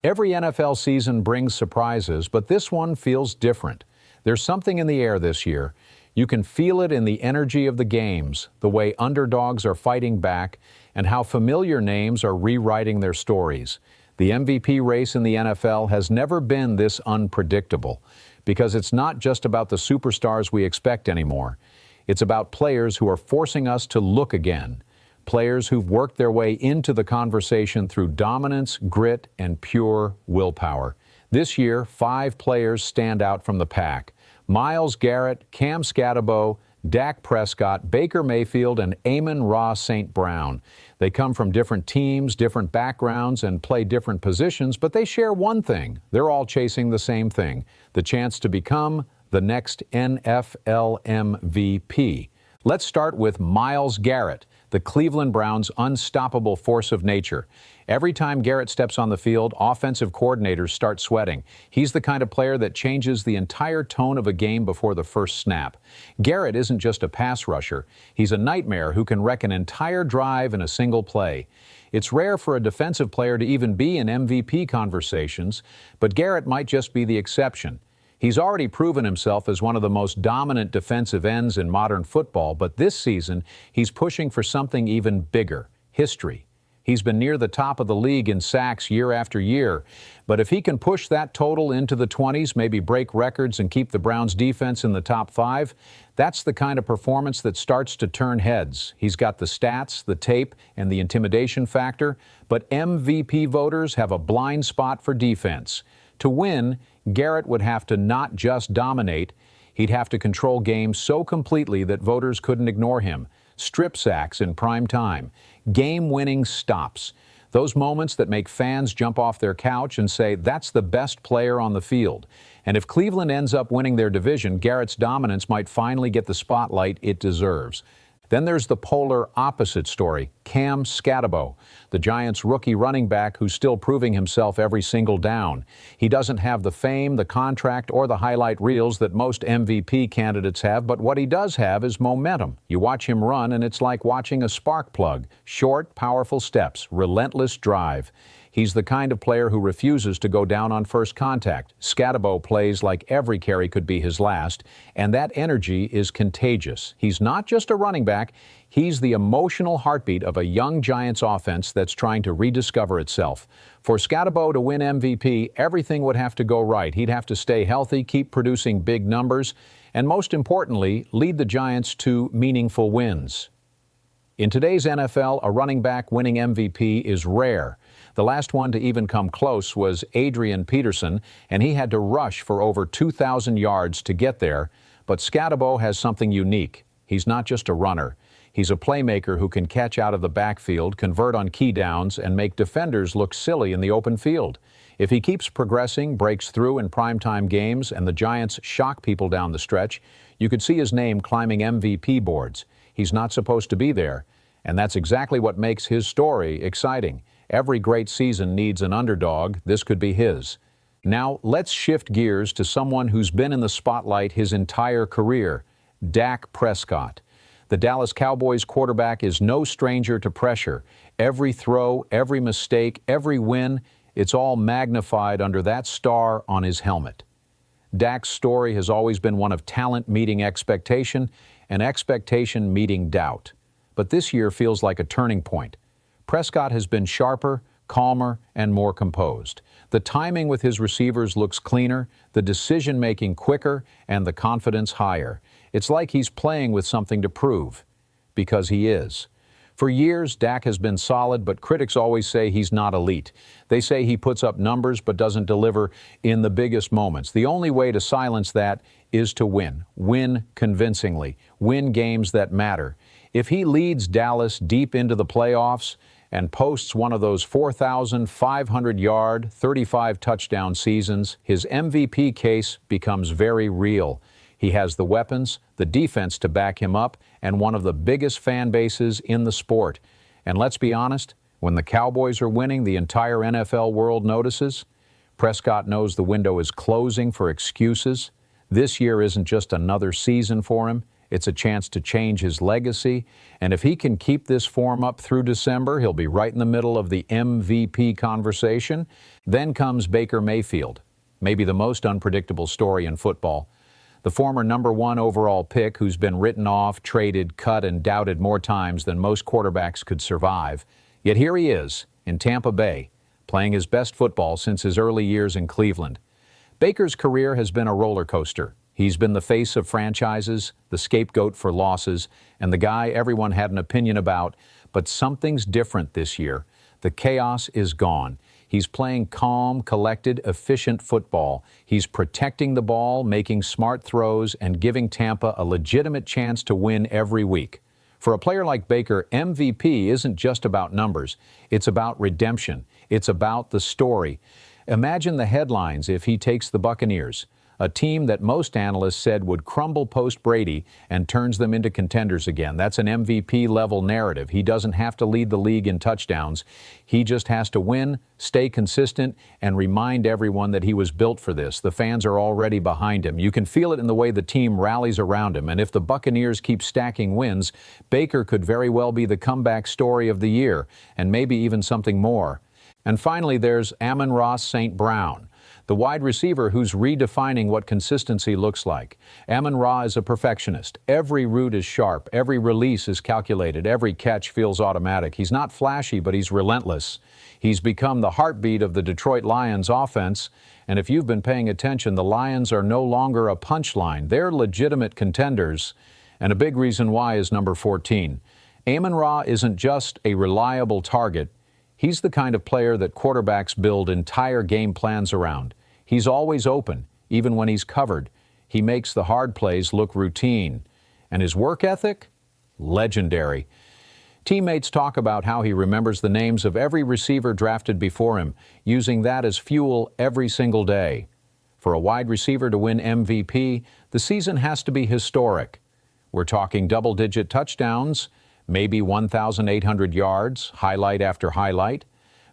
Every NFL season brings surprises, but this one feels different. There's something in the air this year. You can feel it in the energy of the games, the way underdogs are fighting back, and how familiar names are rewriting their stories. The MVP race in the NFL has never been this unpredictable, because it's not just about the superstars we expect anymore. It's about players who are forcing us to look again. Players who've worked their way into the conversation through dominance, grit, and pure willpower. This year, 5 players stand out from the pack: Myles Garrett, Cam Skattebo, Dak Prescott, Baker Mayfield, and Amon-Ra St. Brown. They come from different teams, different backgrounds, and play different positions, but they share one thing. They're all chasing the same thing: the chance to become the next NFL MVP. Let's start with Myles Garrett, the Cleveland Browns' unstoppable force of nature. Every time Garrett steps on the field, offensive coordinators start sweating. He's the kind of player that changes the entire tone of a game before the first snap. Garrett isn't just a pass rusher. He's a nightmare who can wreck an entire drive in a single play. It's rare for a defensive player to even be in MVP conversations, but Garrett might just be the exception. He's already proven himself as one of the most dominant defensive ends in modern football, but this season, he's pushing for something even bigger: history. He's been near the top of the league in sacks year after year, but if he can push that total into the 20s, maybe break records and keep the Browns' defense in the top 5, that's the kind of performance that starts to turn heads. He's got the stats, the tape, and the intimidation factor, but MVP voters have a blind spot for defense. To win, Garrett would have to not just dominate, he'd have to control games so completely that voters couldn't ignore him. Strip sacks in prime time, game-winning stops, those moments that make fans jump off their couch and say, that's the best player on the field. And if Cleveland ends up winning their division, Garrett's dominance might finally get the spotlight it deserves. Then there's the polar opposite story: Cam Skattebo, the Giants' rookie running back who's still proving himself every single down. He doesn't have the fame, the contract, or the highlight reels that most MVP candidates have, but what he does have is momentum. You watch him run, and it's like watching a spark plug: short, powerful steps, relentless drive. He's the kind of player who refuses to go down on first contact. Skattebo plays like every carry could be his last, and that energy is contagious. He's not just a running back, he's the emotional heartbeat of a young Giants offense that's trying to rediscover itself. For Skattebo to win MVP, everything would have to go right. He'd have to stay healthy, keep producing big numbers, and most importantly, lead the Giants to meaningful wins. In today's NFL, a running back winning MVP is rare. The last one to even come close was Adrian Peterson, and he had to rush for over 2,000 yards to get there. But Skattebo has something unique. He's not just a runner. He's a playmaker who can catch out of the backfield, convert on key downs, and make defenders look silly in the open field. If he keeps progressing, breaks through in primetime games, and the Giants shock people down the stretch, you could see his name climbing MVP boards. He's not supposed to be there, and that's exactly what makes his story exciting. Every great season needs an underdog. This could be his. Now, let's shift gears to someone who's been in the spotlight his entire career: Dak Prescott. The Dallas Cowboys quarterback is no stranger to pressure. Every throw, every mistake, every win, it's all magnified under that star on his helmet. Dak's story has always been one of talent meeting expectation and expectation meeting doubt. But this year feels like a turning point. Prescott has been sharper, calmer, and more composed. The timing with his receivers looks cleaner, the decision-making quicker, and the confidence higher. It's like he's playing with something to prove, because he is. For years, Dak has been solid, but critics always say he's not elite. They say he puts up numbers but doesn't deliver in the biggest moments. The only way to silence that is to win. Win convincingly. Win games that matter. If he leads Dallas deep into the playoffs and posts one of those 4,500-yard, 35-touchdown seasons, his MVP case becomes very real. He has the weapons, the defense to back him up, and one of the biggest fan bases in the sport. And let's be honest, when the Cowboys are winning, the entire NFL world notices. Prescott knows the window is closing for excuses. This year isn't just another season for him. It's a chance to change his legacy, and if he can keep this form up through December, he'll be right in the middle of the MVP conversation. Then comes Baker Mayfield, maybe the most unpredictable story in football. The former #1 overall pick who's been written off, traded, cut, and doubted more times than most quarterbacks could survive. Yet here he is in Tampa Bay, playing his best football since his early years in Cleveland. Baker's career has been a roller coaster. He's been the face of franchises, the scapegoat for losses, and the guy everyone had an opinion about. But something's different this year. The chaos is gone. He's playing calm, collected, efficient football. He's protecting the ball, making smart throws, and giving Tampa a legitimate chance to win every week. For a player like Baker, MVP isn't just about numbers. It's about redemption. It's about the story. Imagine the headlines if he takes the Buccaneers, a team that most analysts said would crumble post-Brady, and turns them into contenders again. That's an MVP-level narrative. He doesn't have to lead the league in touchdowns. He just has to win, stay consistent, and remind everyone that he was built for this. The fans are already behind him. You can feel it in the way the team rallies around him. And if the Buccaneers keep stacking wins, Baker could very well be the comeback story of the year, and maybe even something more. And finally, there's Amon-Ra St. Brown, the wide receiver who's redefining what consistency looks like. Amon-Ra is a perfectionist. Every route is sharp. Every release is calculated. Every catch feels automatic. He's not flashy, but he's relentless. He's become the heartbeat of the Detroit Lions offense. And if you've been paying attention, the Lions are no longer a punchline. They're legitimate contenders. And a big reason why is number 14. Amon-Ra isn't just a reliable target. He's the kind of player that quarterbacks build entire game plans around. He's always open, even when he's covered. He makes the hard plays look routine. And his work ethic? Legendary. Teammates talk about how he remembers the names of every receiver drafted before him, using that as fuel every single day. For a wide receiver to win MVP, the season has to be historic. We're talking double-digit touchdowns, maybe 1,800 yards, highlight after highlight.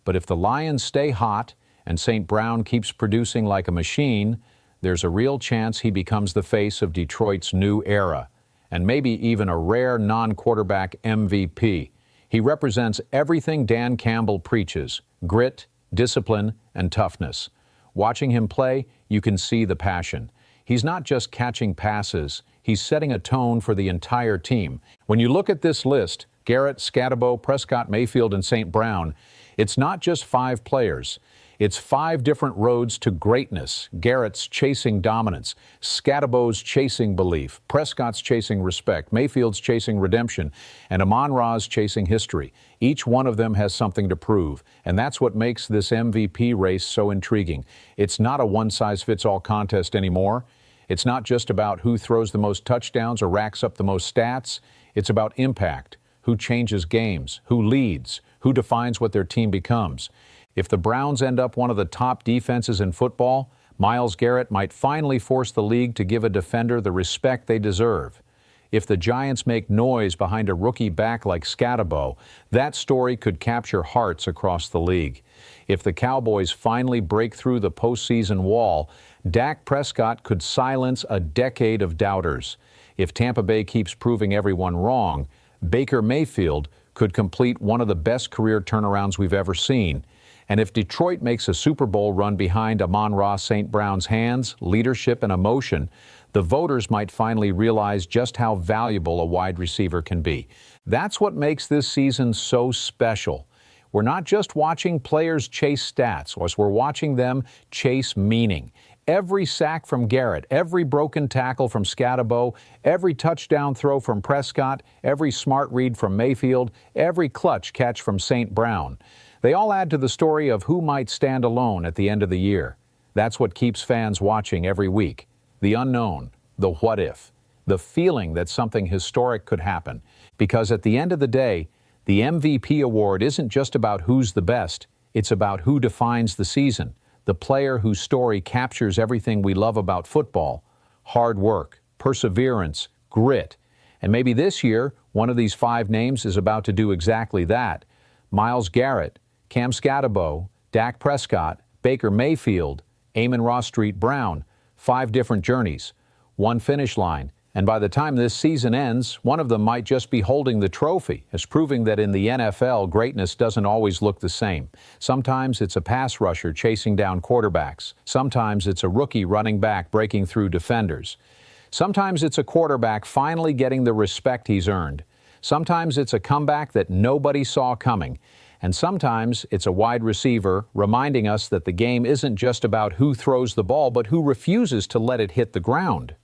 But if the Lions stay hot and St. Brown keeps producing like a machine, there's a real chance he becomes the face of Detroit's new era, and maybe even a rare non-quarterback MVP. He represents everything Dan Campbell preaches: grit, discipline, and toughness. Watching him play, you can see the passion. He's not just catching passes, he's setting a tone for the entire team. When you look at this list, Garrett, Scatterbo, Prescott, Mayfield, and St. Brown, it's not just 5 players. It's 5 different roads to greatness. Garrett's chasing dominance, Scatterbo's chasing belief, Prescott's chasing respect, Mayfield's chasing redemption, and Amon-Ra's chasing history. Each one of them has something to prove, and that's what makes this MVP race so intriguing. It's not a one-size-fits-all contest anymore. It's not just about who throws the most touchdowns or racks up the most stats. It's about impact, who changes games, who leads, who defines what their team becomes. If the Browns end up one of the top defenses in football, Myles Garrett might finally force the league to give a defender the respect they deserve. If the Giants make noise behind a rookie back like Scatterbo, that story could capture hearts across the league. If the Cowboys finally break through the postseason wall, Dak Prescott could silence a decade of doubters. If Tampa Bay keeps proving everyone wrong, Baker Mayfield could complete one of the best career turnarounds we've ever seen. And if Detroit makes a Super Bowl run behind Amon-Ra St. Brown's hands, leadership, and emotion, the voters might finally realize just how valuable a wide receiver can be. That's what makes this season so special. We're not just watching players chase stats, we're watching them chase meaning. Every sack from Garrett, every broken tackle from Scatterbo, every touchdown throw from Prescott, every smart read from Mayfield, every clutch catch from St. Brown. They all add to the story of who might stand alone at the end of the year. That's what keeps fans watching every week. The unknown, the what if, the feeling that something historic could happen. Because at the end of the day, the MVP award isn't just about who's the best, it's about who defines the season, the player whose story captures everything we love about football: hard work, perseverance, grit. And maybe this year, one of these 5 names is about to do exactly that. Myles Garrett, Cam Scatterbo, Dak Prescott, Baker Mayfield, Amon-Ra St. Brown. 5 different journeys, one finish line, And by the time this season ends, one of them might just be holding the trophy, as proving that in the NFL, greatness doesn't always look the same. Sometimes it's a pass rusher chasing down quarterbacks. Sometimes it's a rookie running back breaking through defenders. Sometimes it's a quarterback finally getting the respect he's earned. Sometimes it's a comeback that nobody saw coming. And sometimes it's a wide receiver reminding us that the game isn't just about who throws the ball, but who refuses to let it hit the ground.